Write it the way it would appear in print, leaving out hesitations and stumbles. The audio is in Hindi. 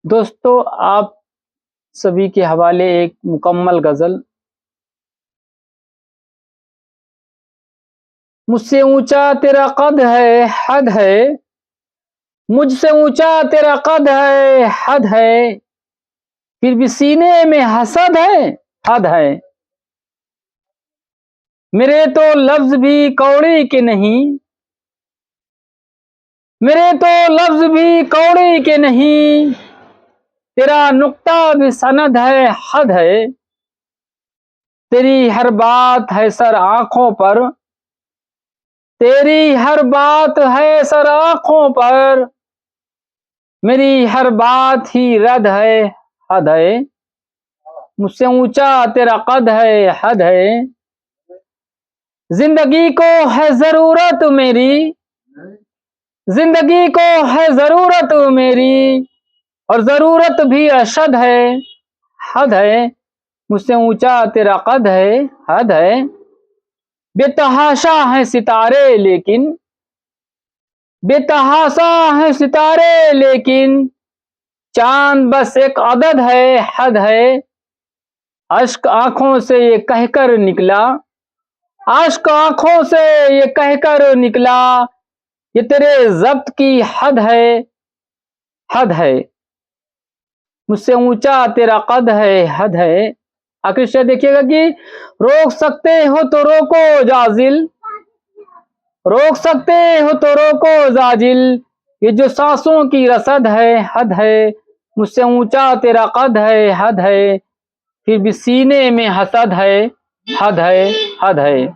दोस्तों, आप सभी के हवाले एक मुकम्मल गज़ल। मुझसे ऊंचा तेरा कद है, हद है। मुझसे ऊंचा तेरा कद है, हद है। फिर भी सीने में हसद है, हद है। मेरे तो लफ्ज भी कौड़ी के नहीं, मेरे तो लफ्ज भी कौड़ी के नहीं। तेरा नुक्ता भी सनद है, हद है। तेरी हर बात है सर आंखों पर, तेरी हर बात है सर आंखों पर। मेरी हर बात ही रद है, हद है। मुझसे ऊंचा तेरा कद है, हद है। जिंदगी को है जरूरत मेरी, जिंदगी को है जरूरत मेरी। और जरूरत भी अशद है, हद है। मुझसे ऊंचा तेरा कद है, हद है। बेतहाशा है सितारे लेकिन, बेतहाशा है सितारे लेकिन। चांद बस एक अदद है, हद है। अश्क आंखों से ये कहकर निकला, अश्क आंखों से ये कहकर निकला। ये तेरे ज़ब्त की हद है, हद है। मुझसे ऊंचा तेरा कद है, हद है। आखिर शेर देखिएगा कि रोक सकते हो तो रोको जाजिल, रोक सकते हो तो रोको जाजिल। ये जो सांसों की रसद है, हद है। मुझसे ऊंचा तेरा कद है, हद है। फिर भी सीने में हसद है, हद है, हद है।